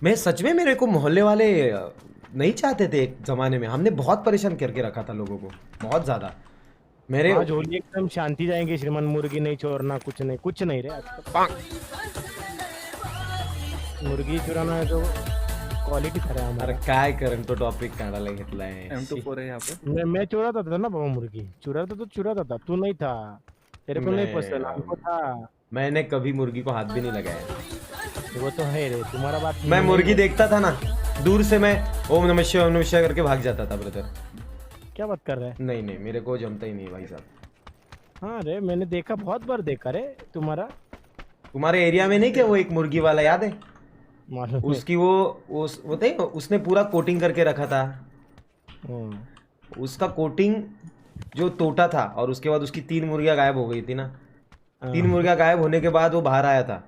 मैं सच में, मेरे को मोहल्ले वाले नहीं चाहते थे एक जमाने में। हमने बहुत परेशान करके रखा था लोगों को, बहुत ज्यादा। मेरे आज होली एकदम शांति जाएंगे श्रीमान, मुर्गी नहीं चोरना, कुछ नहीं, कुछ नहीं रे आज तो। मुर्गी चुराना जो क्वालिटी खरा अरे हमारा। काय करेन तो टॉपिक काढायला घेतलाय। M24 है यहाँ पे। मैं चुराता था ना बाबा, मुर्गी चुराता तो चुराता था, तू नहीं था, तेरे को नहीं पसंद, हमको था। मैंने कभी मुर्गी को हाथ भी नहीं लगाया। वो तो है रे, तुम्हारा बात मैं नहीं मुर्गी है। देखता था ना, दूर से मैं ओम नमः शिवाय ओम नमः शिवाय करके भाग जाता था ब्रदर। क्या बात कर रहा है? नहीं नहीं, मेरे को जमता ही नहीं भाई साहब। हाँ रे, मैंने देखा, बहुत बार देखा रे तुम्हारा। तुम्हारे एरिया में नहीं क्या वो एक मुर्गी वाला, याद है? मालूम है। उसकी वो थे, उसने पूरा कोटिंग करके रखा था। उसका कोटिंग जो टोटा था, और उसके बाद उसकी 3 मुर्गियां गायब हो गई थी ना। 3 मुर्गियां गायब होने के बाद वो बाहर आया था,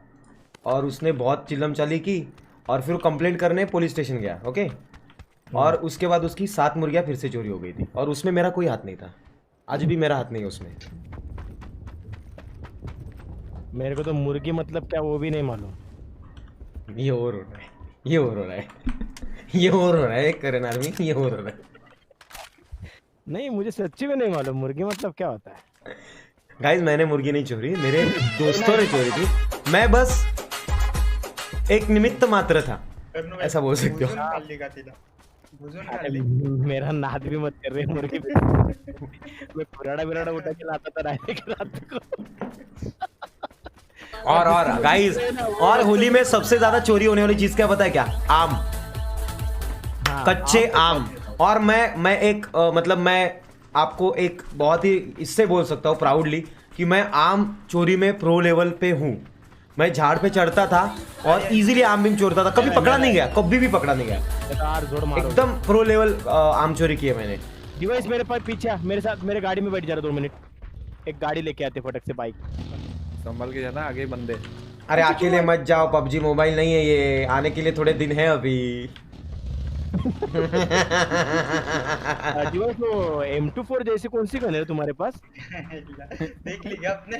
और उसने बहुत चिल्लम चाली की, और फिर वो कंप्लेंट करने पुलिस स्टेशन गया। ओके, और उसके बाद उसकी 7 मुर्गियां फिर से चोरी हो गई थी, और उसमें मेरा कोई हाथ नहीं था। आज भी मेरा हाथ नहीं है उसमें। मेरे को तो मुर्गी मतलब क्या वो भी नहीं मालूम। ये और हो रहा है, ये और हो रहा है, ये और हो रहा है करण आर्मी, ये और हो रहा है। नहीं, मुझे सच्ची में नहीं मालूम मुर्गी मतलब क्या होता है। गाइस, मैंने मुर्गी नहीं चोरी, मेरे दोस्तों ने चोरी थी। मैं बस एक निमित्त मात्र था, ऐसा बोल सकते हो। अरे मेरा नाद भी मत कर रहे मुर्गी पे। मैं कुराड़ा बिराड़ा उठा के लाता था रात के रात को। और गाइस, और होली में सबसे ज्यादा चोरी होने वाली चीज क्या पता है क्या? आम, हाँ, कच्चे आम। और मैं एक मतलब मैं आपको एक बहुत ही इससे बोल सकता हूँ प्राउडली कि मैं आम चोरी में प्रो लेवल पे हूँ। मैं झाड़ पे चढ़ता था और इजीली आम भी चोरता था, कभी पकड़ा नहीं गया, कभी भी पकड़ा नहीं गया। यार जोड़ मारो। एकदम प्रो लेवल आम चोरी किए मैंने। डिवाइस मेरे पास पीछे आ, मेरे साथ मेरे गाड़ी में बैठ जा रहा 2 मिनट। एक गाड़ी लेके आते फटक से, बाइक। संभल के जाना, आगे बंदे। अरे अकेले मत जाओ, पबजी मोबाइल नहीं है ये, आने के लिए थोड़े दिन है अभी। डिवाइस वो M24 जैसी कौन सी गन है तुम्हारे पास? देख लिया आपने।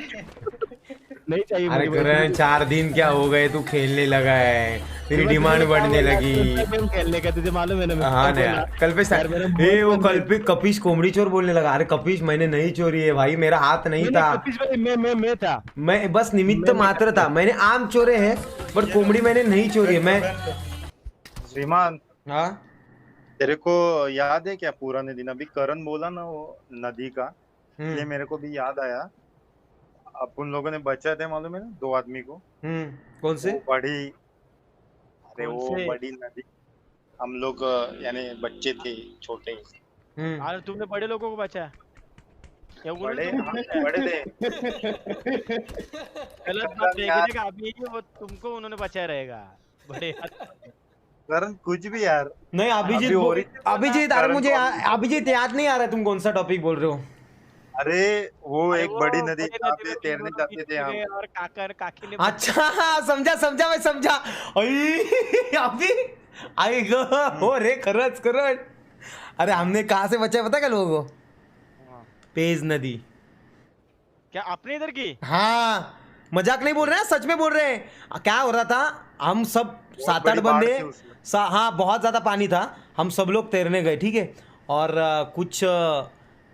नहीं चाहिए अरे मुझे। करण, 4 दिन क्या हो गए तू खेलने लगा है, तेरी डिमांड बढ़ने लगी। गेम खेलने का तुझे मालूम है ना? हाँ ना यार, कल पे यार मेरा ए वो बहुत कल पे कपिश कोमड़ी चोर बोलने लगा। अरे कपिश, मैंने नहीं चोरी है भाई, मेरा हाथ नहीं मैंने था, कपिश भाई, मैं था। मैं बस निमित्त मात्र था। मैंने आम चोरे हैं बट कोमड़ी मैंने नहीं चोरी है। मैं श्रीमान, हाँ तेरे को याद है क्या पुराने दिन? अभी करण बोला ना वो नदी का, ये मेरे को भी याद आया। अपन लोगों ने बचाए थे मालूम है ना 2 आदमी को। कौन से? वो बड़ी, अरे कौन वो से? बड़ी नदी, हम लोग यानी बच्चे थे छोटे। अरे तुमने बड़े लोगों को बचाया क्या? बड़े, हम बड़े थे। गलत बात देखेगा अभी, वो तुमको उन्होंने बचाया रहेगा बड़े। करण कुछ भी यार। नहीं अभिजीत, अभी हो रही थी अभिजीत, अरे करण मुझे को- अभिजीत याद नहीं आ रहा है तुम कौन सा टॉपिक बोल रहे हो। अरे वो अरे एक वो बड़ी नदी बड़ी जहाँ नदी पे में तैरने तीन जाते थे हम। और काकर काकी ने अच्छा समझा समझा, मैं समझा। अभी आई गो हो रे, खरच करण। अरे हमने कहाँ से बचाया पता है क्या लोगों को? पेज नदी। क्या अपने इधर की? हाँ, मजाक नहीं बोल रहे हैं, सच में बोल रहे हैं। क्या हो रहा था, हम सब 7-8 बड़ी बाढ़ बंदे, थी उसमें। हाँ बहुत ज्यादा पानी था। हम सब लोग तैरने गए, ठीक है, और कुछ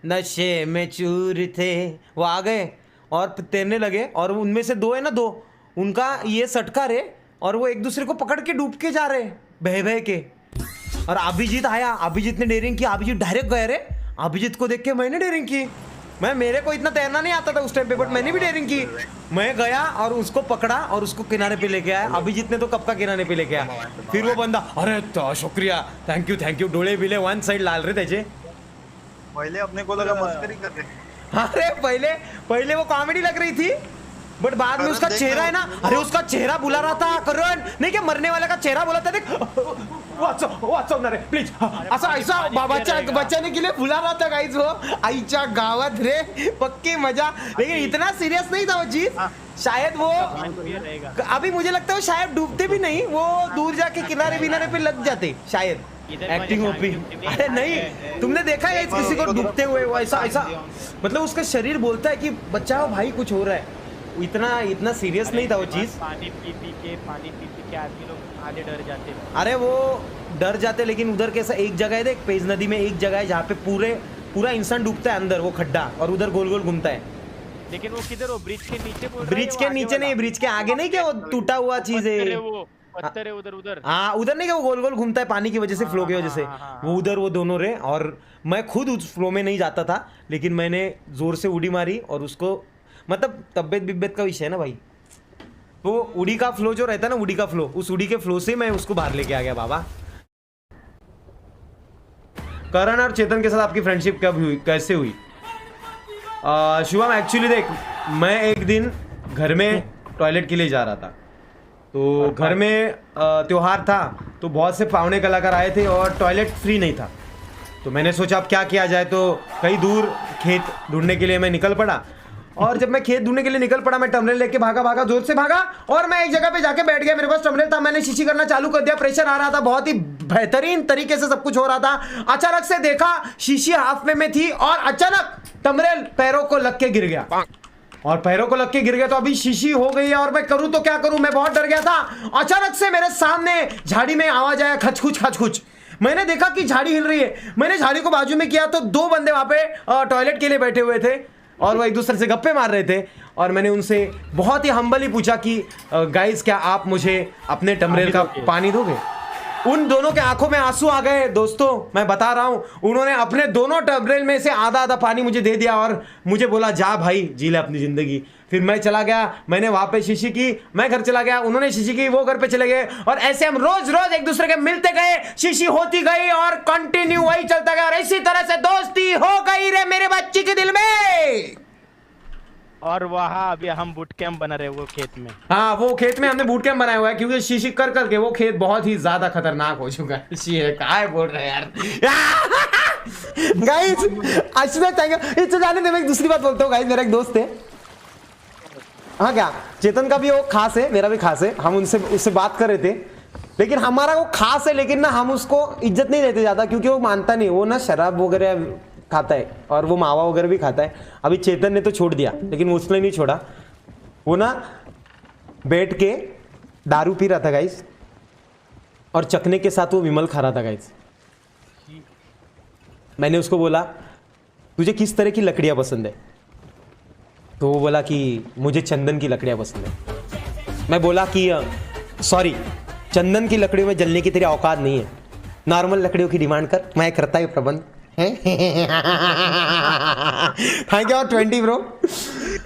नशे में चूर थे, वो आ गए और तैरने लगे, और उनमें से 2 है ना, 2 उनका ये सटका रे, और वो एक दूसरे को पकड़ के डूब के जा रहे बह बह के। और अभिजीत आया, अभिजीत ने डेयरिंग की, अभिजीत डायरेक्ट गया रे। अभिजीत को देख के मैंने डेयरिंग की। मेरे को इतना तैरना नहीं आता था उस टाइम पे, बट मैंने भी डेयरिंग की। मैं गया और उसको पकड़ा और उसको किनारे पे लेके आया। अभिजीत ने तो कब का किनारे पे लेके आया। फिर वो बंदा, अरे तो शुक्रिया, थैंक यू, डोळे बिले 1 साइड लाल रे त्याचे। पहले अपने को लगा मस्करी कर रहे। अरे पहले वो कॉमेडी लग रही थी, बट बाद में उसका चेहरा है ना, अरे उसका चेहरा बुला रहा था करण, नहीं क्या मरने वाले का चेहरा बुला था, देख वाचव ना रे प्लीज, असा ऐसा बाबाच्या बचाने के लिए बुला रहा था गाइस वो, आईच्या गावात रे, पक्की मजा। लेकिन इतना सीरियस नहीं था वो चीज, शायद वो अभी मुझे लगता है वो शायद डूबते भी नहीं, वो दूर जाके किनारे विनारे पे लग जाते शायद, एक्टिंग ओपी। अरे नहीं, तुमने देखा है किसी को डूबते हुए? वो ऐसा मतलब उसका शरीर बोलता है कि बचाओ भाई, कुछ हो रहा है। इतना सीरियस नहीं था वो चीज। पानी पी के आदमी लोग आधे डर जाते हैं। अरे वो डर जाते, लेकिन उधर कैसा एक जगह है देख, पेज नदी में एक जगह है जहाँ पे पूरा इंसान डूबता है अंदर वो खड्डा, और उधर गोल गोल घूमता है। लेकिन वो किधर, वो ब्रिज के नीचे बोल रहा है ब्रिज या के वो आगे नीचे वाला? नहीं, ब्रिज के आगे नहीं, क्या वो टूटा हुआ चीज पत्थर है, है। वो पत्थर है उधर उधर। हाँ उधर नहीं, क्या वो गोल गोल घूमता है पानी की वजह से, फ्लो की वजह से, वो उधर वो दोनों रहे। और मैं खुद उस फ्लो में नहीं जाता था, लेकिन मैंने जोर से उड़ी मारी और उसको, मतलब तबियत बिब्बत का विषय है ना भाई, तो उड़ी का फ्लो जो रहता है ना, उड़ी का फ्लो, उस उड़ी के फ्लो से मैं उसको बाहर लेके आ गया बाबा। करण और चेतन के साथ आपकी फ्रेंडशिप कब हुई, कैसे हुई? शुभम एक्चुअली देख, मैं एक दिन घर में टॉयलेट के लिए जा रहा था, तो घर में त्योहार था, तो बहुत से पावने कलाकार आए थे और टॉयलेट फ्री नहीं था। तो मैंने सोचा अब क्या किया जाए, तो कहीं दूर खेत ढूंढने के लिए मैं निकल पड़ा। और जब मैं खेत ढूंढने के लिए निकल पड़ा, मैं टम्बल लेके भागा, जोर से भागा, और मैं एक जगह पे जाके बैठ गया। मेरे पास टम्बल था, मैंने शीशी करना चालू कर दिया, प्रेशर आ रहा था, बहुत ही बेहतरीन तरीके से सब कुछ हो रहा था। अचानक से देखा शीशी हाफ में थी, और अचानक टम्बल पैरों को लग के गिर गया, और पैरों को लग के गिर गया। तो अभी शीशी हो गई है, और मैं करूं तो क्या करूं, मैं बहुत डर गया था। अचानक से मेरे सामने झाड़ी में आवाज आया, खचखुच। मैंने देखा कि झाड़ी हिल रही है, मैंने झाड़ी को बाजू में किया, तो दो बंदे वहां पे टॉयलेट के लिए बैठे हुए थे, और वो एक दूसरे से गप्पे मार रहे थे। और मैंने उनसे बहुत ही हम्बली पूछा कि गाइस, क्या आप मुझे अपने टम्बरेल का पानी दोगे? उन दोनों के आंखों में आंसू आ गए दोस्तों, मैं बता रहा हूं। उन्होंने अपने दोनों टम्बरेल में से आधा पानी मुझे दे दिया, और मुझे बोला जा भाई जी ले अपनी जिंदगी। फिर मैं चला गया, मैंने वहां पे शीशी की, मैं घर चला गया, उन्होंने शीशी की, वो घर पे चले गए, और ऐसे हम रोज एक दूसरे के मिलते गए, शीशी होती गई, और कंटिन्यू वही चलता गया, और इसी तरह से दोस्ती हो गई रे मेरे बच्ची के दिल में। और वहाँ अभी हम बूट कैंप बना रहे वो खेत में। हाँ, वो खेत में हमने बूट कैंप बनाया हुआ है, क्योंकि शीशी कर करके वो खेत बहुत ही ज्यादा खतरनाक हो चुका है। क्या बोल रहे हैं यार गाइस, अच्छी थैंक यू। इससे जाने दे, मैं एक दूसरी बात बोलता हूँ गाइस, मेरा एक दोस्त है, हाँ क्या, चेतन का भी वो खास है, मेरा भी खास है, हम उससे बात कर रहे थे, लेकिन हमारा वो खास है, लेकिन ना हम उसको इज्जत नहीं देते ज्यादा, क्योंकि वो मानता नहीं, वो ना शराब वगैरह खाता है, और वो मावा वगैरह भी खाता है। अभी चेतन ने तो छोड़ दिया, लेकिन उसने नहीं छोड़ा, वो ना बैठ के दारू पी रहा था गाइस, और चखने के साथ वो विमल खा रहा था गाइस। मैंने उसको बोला तुझे किस तरह की लकड़ियां पसंद है, तो वो बोला कि मुझे चंदन की लकड़ियां पसंद है। मैं बोला कि सॉरी, चंदन की लकड़ियों में जलने की तेरी औकात नहीं है, नॉर्मल लकड़ियों की डिमांड कर, मैं करता है प्रबंध। Thank you 20 bro.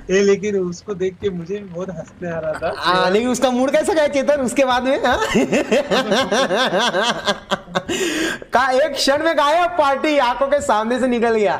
लेकिन उसको देख के मुझे बहुत हंसने आ रहा था। लेकिन उसका मूड कैसा गया चेतन उसके बाद में? का एक क्षण में गायब, पार्टी आंखों के सामने से निकल गया।